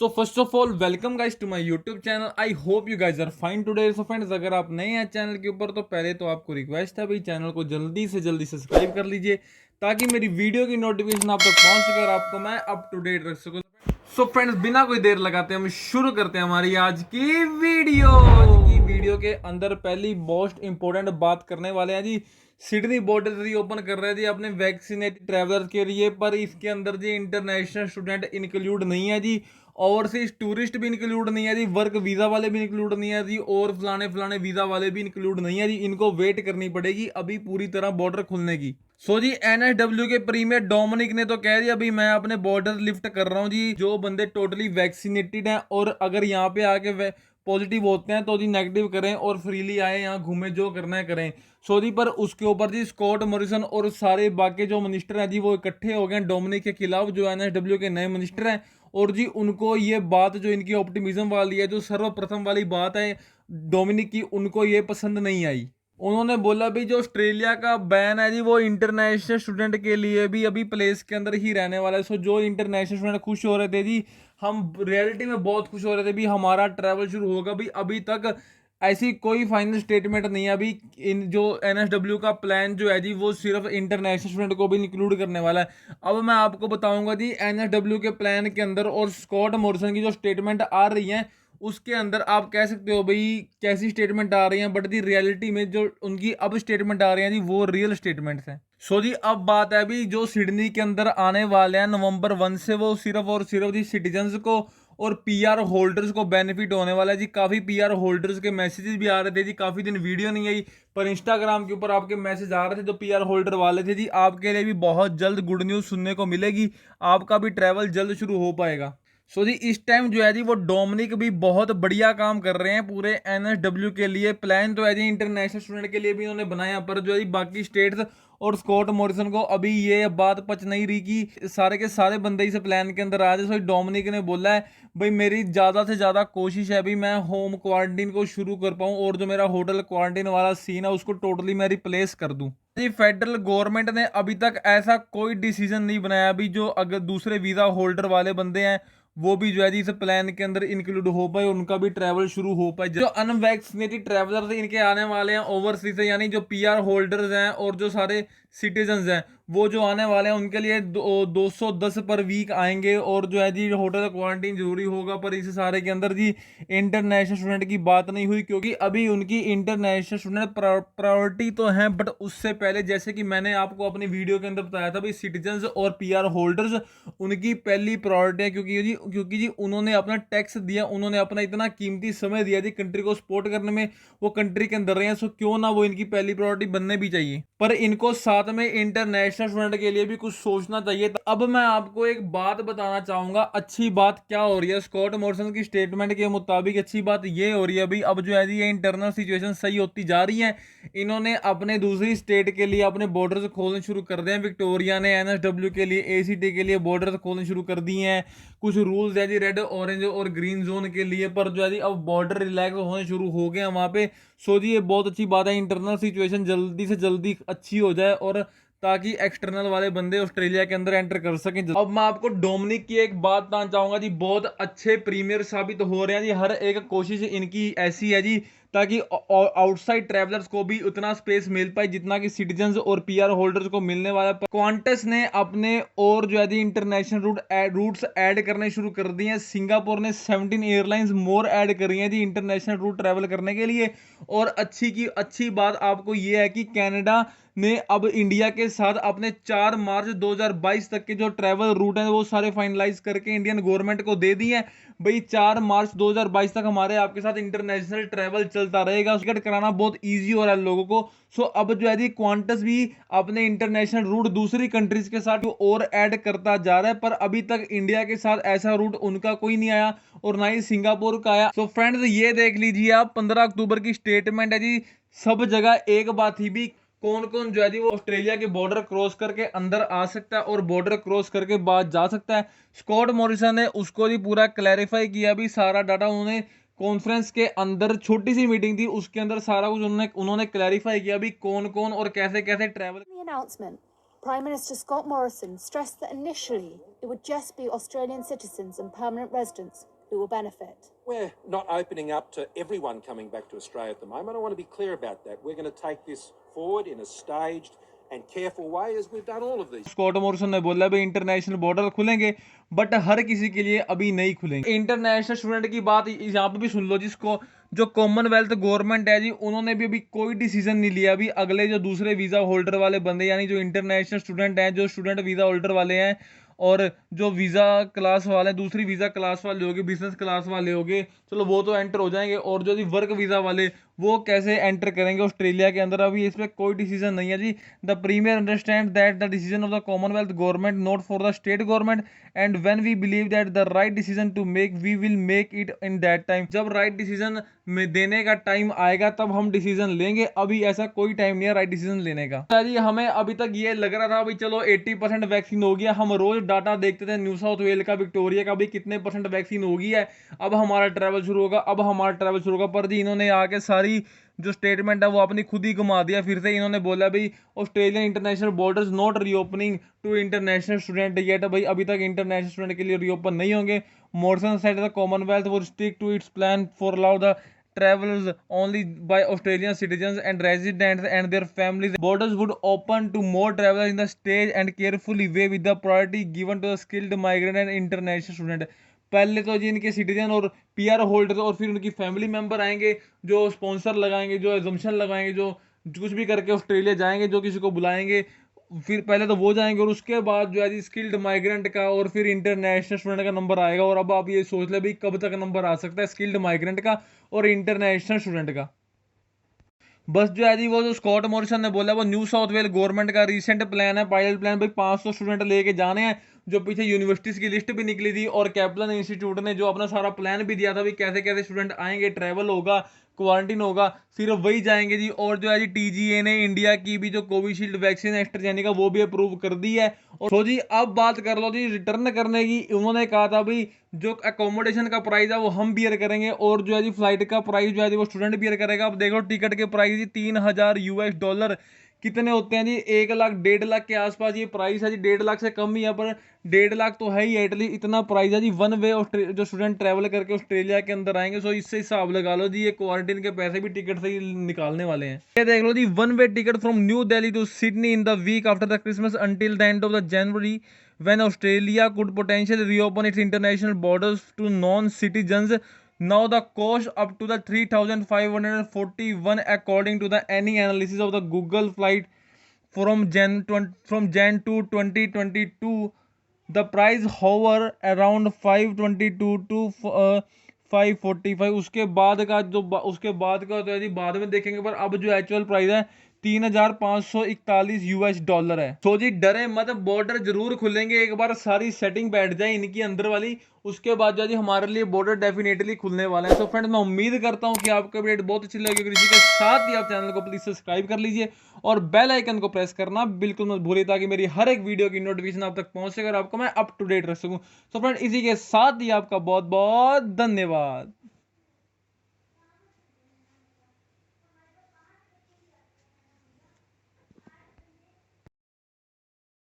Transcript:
So first of all welcome guys to my YouTube channel. I hope you guys are fine today. So friends, अगर आप नए हैं channel के ऊपर तो पहले तो आपको रिक्वेस्ट है भाई चैनल को जल्दी से जल्दी सब्सक्राइब कर लीजिए ताकि मेरी वीडियो की नोटिफिकेशन आप तक पहुंच सके और आपको मैं अप टू डेट रख सकूं। सो फ्रेंड्स, बिना कोई देर लगाते हम शुरू करते हैं हमारी आज की वीडियो के अंदर पहली मोस्ट इंपॉर्टेंट बात करने वाले हैं जी। सिडनी बॉर्डर रीओपन कर रहे थे अपने वैक्सीनेटेड ट्रैवलर्स के लिए, पर इसके अंदर जी इंटरनेशनल स्टूडेंट इंक्लूड नहीं है जी, ओवरसीज टूरिस्ट भी इंक्लूड नहीं है जी, वर्क वीजा वाले भी इंक्लूड नहीं है जी, और फलाने फलाने वीजा वाले भी इंक्लूड नहीं है जी। इनको वेट करनी पड़ेगी अभी पूरी तरह बॉर्डर खुलने की। सो जी एनएसडब्ल्यू के प्रीमियर डोमिनिक ने तो कह दिया अभी मैं अपने बॉर्डर लिफ्ट कर रहा हूँ जी। जो बंदे टोटली वैक्सीनेटेड हैं और अगर यहाँ पे आके पॉजिटिव होते हैं तो जी नेगेटिव करें और फ्रीली आए यहाँ घूमे, जो करना है करें। सो जी पर उसके ऊपर जी स्कॉट मॉरिसन और सारे बाकी जो मिनिस्टर हैं जी वो इकट्ठे हो गए डोमिनिक के खिलाफ, जो एनएसडब्ल्यू के नए मिनिस्टर हैं। और जी उनको ये बात जो इनकी ऑप्टिमिज्म वाली है, जो सर्वप्रथम वाली बात है डोमिनिक की, उनको ये पसंद नहीं आई। उन्होंने बोला भी जो ऑस्ट्रेलिया का बैन है जी वो इंटरनेशनल स्टूडेंट के लिए भी अभी प्लेस के अंदर ही रहने वाला है। सो जो इंटरनेशनल स्टूडेंट खुश हो रहे थे जी, हम रियलिटी में बहुत खुश हो रहे थे भी हमारा ट्रैवल शुरू होगा भी। अभी तक ऐसी कोई फाइनल स्टेटमेंट नहीं है अभी। इन जो एनएसडब्ल्यू का प्लान जो है जी वो सिर्फ इंटरनेशनल स्टूडेंट को भी इंक्लूड करने वाला है। अब मैं आपको बताऊंगा जी एनएसडब्ल्यू के प्लान के अंदर और स्कॉट मॉरिसन की जो स्टेटमेंट आ रही है उसके अंदर आप कह सकते हो भाई कैसी स्टेटमेंट आ रही है, बट दी रियलिटी में जो उनकी अब स्टेटमेंट आ रही है जी वो रियल स्टेटमेंट्स हैं। सो जी अब बात है अभी जो सिडनी के अंदर आने वाले हैं नवंबर 1 से, वो सिर्फ और सिर्फ जी सिटीजन्स को और पीआर होल्डर्स को बेनिफिट होने वाला है जी। काफी पीआर होल्डर्स के मैसेजेस भी आ रहे थे जी, काफी दिन वीडियो नहीं आई पर इंस्टाग्राम के ऊपर आपके मैसेज आ रहे थे जो पीआर होल्डर वाले थे जी। आपके लिए भी बहुत जल्द गुड न्यूज सुनने को मिलेगी, आपका भी ट्रैवल जल्द शुरू हो पाएगा। सो जी इस टाइम जो है जी वो डोमिनिक भी बहुत बढ़िया काम कर रहे हैं पूरे एनएसडब्ल्यू के लिए। प्लान तो है जी इंटरनेशनल स्टूडेंट के लिए भी उन्होंने बनाया, पर जो है बाकी स्टेट्स और स्कॉट मॉरिसन को अभी ये बात पच नहीं रही कि सारे के सारे बंदे इस प्लान के अंदर आ जाए। सो डोमिनिक ने बोला है भाई मेरी ज़्यादा से ज़्यादा कोशिश है भाई मैं होम क्वारंटीन को शुरू कर पाऊँ और जो मेरा होटल क्वारंटीन वाला सीन है उसको टोटली मैं रिप्लेस कर दूँ जी। फेडरल गवर्नमेंट ने अभी तक ऐसा कोई डिसीजन नहीं बनाया अभी जो अगर दूसरे वीज़ा होल्डर वाले बंदे हैं वो भी जो है जी इस प्लान के अंदर इंक्लूड हो पाए, उनका भी ट्रैवल शुरू हो पाए। जो अनवैक्सीनेटेड ट्रैवलर इनके आने वाले हैं ओवरसीज से, यानी जो पीआर होल्डर्स हैं और जो सारे सिटीजन्स हैं वो जो आने वाले हैं उनके लिए 210 पर वीक आएंगे और जो है जी होटल क्वारंटीन जरूरी होगा। पर इस सारे के अंदर जी इंटरनेशनल स्टूडेंट की बात नहीं हुई क्योंकि अभी उनकी इंटरनेशनल स्टूडेंट प्रायोरिटी तो है, बट उससे पहले जैसे कि मैंने आपको अपनी वीडियो के अंदर बताया था भाई सिटीजन्स और पीआर होल्डर्स उनकी पहली प्रायोरिटी है क्योंकि जी उन्होंने अपना टैक्स दिया, उन्होंने अपना इतना कीमती समय दिया जी कंट्री को सपोर्ट करने में, वो कंट्री के अंदर रहे हैं। सो क्यों ना वो इनकी पहली प्रायोरिटी बनने भी चाहिए, पर इनको साथ में इंटरनेशनल स्टूडेंट के लिए भी कुछ सोचना चाहिए। तो अब मैं आपको एक बात बताना चाहूंगा, अच्छी बात क्या हो रही है स्कॉट मॉरिसन की स्टेटमेंट के मुताबिक अच्छी बात ये हो रही है भाई अब जो है जी ये इंटरनल सिचुएशन सही होती जा रही है। इन्होंने अपने दूसरी स्टेट के लिए अपने बॉर्डर खोलने शुरू कर दिए हैं। विक्टोरिया ने एनएसडब्ल्यू के लिए एसीटी के लिए बॉर्डर खोलने शुरू कर दिए हैं। कुछ रूल्स है जी रेड ऑरेंज और ग्रीन जोन के लिए, पर जो है जी अब बॉर्डर रिलैक्स होने शुरू हो गए हैं वहां पे। सो जी ये बहुत अच्छी बात है, इंटरनल सिचुएशन जल्दी से जल्दी अच्छी हो जाए और ताकि एक्सटर्नल वाले बंदे ऑस्ट्रेलिया के अंदर एंटर कर सकें। अब मैं आपको डोमिनिक की एक बात बताना चाहूंगा जी, बहुत अच्छे प्रीमियर साबित हो रहे हैं जी। हर एक कोशिश इनकी ऐसी है जी ताकि आउटसाइड ट्रैवलर्स को भी उतना स्पेस मिल पाए जितना कि सिटीजन्स और पीआर होल्डर्स को मिलने वाला है। क्वांटस ने अपने और जो है इंटरनेशनल रूट्स ऐड करने शुरू कर दिए हैं। सिंगापुर ने 17 एयरलाइंस मोर ऐड करी हैं जी इंटरनेशनल रूट ट्रैवल करने के लिए। और अच्छी बात आपको ये है कि कनाडा ने अब इंडिया के साथ अपने 4 मार्च 2022 तक के जो ट्रैवल रूट हैं वो सारे फाइनलाइज करके इंडियन गवर्नमेंट को दे दिए हैं भाई। 4 मार्च 2022 तक हमारे आपके साथ इंटरनेशनल ट्रैवल चलता रहेगा, टिकट कराना बहुत इजी हो रहा है लोगों को। सो अब जो है जी क्वांटस भी अपने इंटरनेशनल रूट दूसरी कंट्रीज के साथ और ऐड करता जा रहा है, पर अभी तक इंडिया के साथ ऐसा रूट उनका कोई नहीं आया और ना ही सिंगापुर का आया। सो फ्रेंड्स ये देख लीजिए आप 15 अक्टूबर की स्टेटमेंट है जी। सब जगह एक बात ही भी कौन कौन जो है जी वो ऑस्ट्रेलिया के बॉर्डर क्रॉस करके अंदर आ सकता है और बॉर्डर क्रॉस करके बाद जा सकता है। स्कॉट मॉरिसन ने उसको भी पूरा क्लैरिफाई किया भी, सारा डाटा उन्होंने कॉन्फ्रेंस के अंदर छोटी सी मीटिंग थी उसके अंदर सारा कुछ उन्होंने क्लैरिफाई किया भी कौन कौन और कैसे कैसे travel. The announcement. Prime Minister Scott Morrison stressed that initially it would just be Australian citizens and permanent residents who will benefit. We're not opening up to everyone coming back to Australia at the moment. I want to be clear about that. We're going to take this forward in a staged and careful way as we've done all of these. Scott Morrison ने बोला भाई international border खुलेंगे but हर किसी के लिए अभी नहीं खुलेंगे। इंटरनेशनल स्टूडेंट की बात यहाँ पे भी सुन लो, जिसको जो कॉमनवेल्थ गवर्नमेंट है जी, उन्होंने भी अभी कोई डिसीजन नहीं लिया। अभी अगले जो दूसरे वीजा होल्डर वाले बंदे यानी जो इंटरनेशनल स्टूडेंट हैं, जो स्टूडेंट वीजा होल्डर वाले हैं और जो वीजा क्लास वाले, दूसरी वीजा क्लास वाले होंगे, बिजनेस क्लास वाले होंगे, चलो वो तो एंटर हो जाएंगे। और जो वर्क वीजा वाले वो कैसे एंटर करेंगे ऑस्ट्रेलिया के अंदर, अभी इस पर कोई डिसीजन नहीं है जी। The premier understand that the decision of the Commonwealth government not for the state government and when we believe that the right decision to make we will make it in that time. जब right decision में देने का time आएगा तब हम decision लेंगे, अभी ऐसा कोई टाइम नहीं है राइट डिसीजन लेने का। तो जी हमें अभी तक ये लग रहा था भाई चलो 80% वैक्सीन हो गया। हम रोज डाटा देखते थे न्यू साउथ वेल का, विक्टोरिया का भी कितने परसेंट वैक्सीन हो गई है, अब हमारा ट्रैवल शुरू होगा, अब हमारा ट्रैवल शुरू होगा। पर जी इन्होंने आके सारी जो स्टेटमेंट है वो अपनी खुद ही घुमा दिया। फिर से इन्होंने बोला भाई Australian international borders not reopening to international student yet. भाई अभी तक इंटरनेशनल स्टूडेंट के लिए रीओपन नहीं होंगे। Morrison said the Commonwealth would stick to its plan for allow the travels only by Australian citizens and residents and their families. Borders would open to more travelers in the stage and carefully way with the priority given to the skilled migrant and international student. पहले तो जी इनके citizen और PR holder और फिर उनकी family member आएंगे जो sponsor लगाएंगे, जो एजम्पशन लगाएंगे, जो कुछ भी करके ऑस्ट्रेलिया जाएंगे, जो किसी को बुलाएंगे, फिर पहले तो वो जाएंगे और उसके बाद जो है जी स्किल्ड माइग्रेंट का और फिर इंटरनेशनल स्टूडेंट का नंबर आएगा। और अब आप ये सोच ले भाई कब तक नंबर आ सकता है स्किल्ड माइग्रेंट का और इंटरनेशनल स्टूडेंट का। बस जो है जी वो जो स्कॉट मॉरिसन ने बोला वो न्यू साउथ वेल गवर्नमेंट का रिसेंट प्लान है, पायलट प्लान। भाई 500 स्टूडेंट लेके जाने हैं, जो पीछे यूनिवर्सिटीज की लिस्ट भी निकली थी और कैप्लन इंस्टीट्यूट ने जो अपना सारा प्लान भी दिया था भाई कैसे कैसे स्टूडेंट आएंगे, ट्रैवल होगा, क्वारंटीन होगा, सिर्फ वही जाएंगे जी। और जो है जी टीजीए ने इंडिया की भी जो कोविशील्ड वैक्सीन एस्ट्राजेनेका वो भी अप्रूव कर दी है। और तो जी अब बात कर लो जी रिटर्न करने की। उन्होंने कहा था भाई जो अकोमोडेशन का प्राइस है वो हम बियर करेंगे और जो है जी फ्लाइट का प्राइस जो है जी वो स्टूडेंट बियर करेगा। अब देखो टिकट के प्राइस जी $3000 कितने होते हैं जी, 1 लाख 1.5 लाख के आसपास ये प्राइस है जी। 1.5 लाख से कम ही है पर 1.5 लाख तो है ही एटलीस्ट, इतना प्राइस है जी। वन वे जो स्टूडेंट ट्रैवल करके ऑस्ट्रेलिया के अंदर आएंगे, सो इससे हिसाब लगा लो जी ये क्वारंटीन के पैसे भी टिकट से ही निकालने वाले हैं। ये देख लो जी one way ticket from New Delhi to Sydney in the week after the Christmas until the end of the January when Australia could potentially reopen its international borders to non-citizens. Now the cost up to the 3,541 according to the any analysis of the Google flight from Jan 2 2022. The price hover around 522 to 545। उसके बाद का तो है जी बाद में देखेंगे, पर अब जो एक्चुअल प्राइस है $3,541 है। तो जी डरे मत, बॉर्डर जरूर खुलेंगे, एक बार सारी सेटिंग बैठ जाए इनकी अंदर वाली, उसके बाद जो जी हमारे लिए बॉर्डर डेफिनेटली खुलने वाले हैं। तो फ्रेंड्स मैं उम्मीद करता हूं कि आपको अपडेट बहुत अच्छी लगी। इसी के साथ ही आप चैनल को प्लीज सब्सक्राइब कर लीजिए और बेल आइकन को प्रेस करना बिल्कुल मत भूलिए ताकि मेरी हर एक वीडियो की नोटिफिकेशन आप तक पहुंच सके और आपको मैं अप टू डेट रख सकूं। तो फ्रेंड इसी के साथ ही आपका बहुत बहुत धन्यवाद।